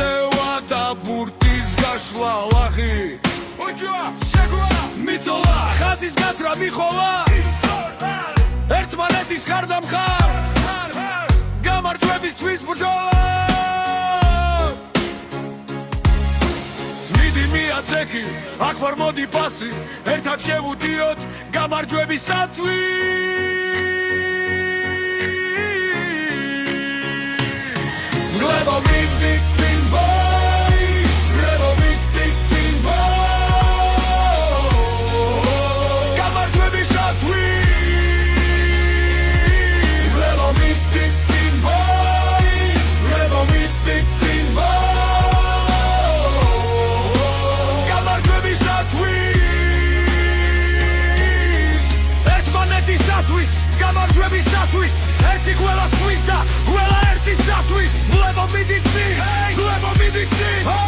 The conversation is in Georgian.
წევა და ბურთის გაშლა ლაღი მიწოლა ხაზის გათრა მიხოლა ერთმანეთის ხარდა მხარ გამარჯვებისთვის ბრძოლა მიდი მიაწექი აქ ვარ მოდი პასი ერთად შევუდიოთ გამარჯვებისათვის Levo mitic წინ ბოი Levo mitic წინ ბოი გამარჯვებისათვის Levo mitic წინ ბოი Levo mitic წინ ბოი გამარჯვებისათვის ერთმანეთისათვის გამარჯვებისათვის ერთი ყველასთვის და ყველა ერთისათვის Levo mitic წინ Levo mitic წინ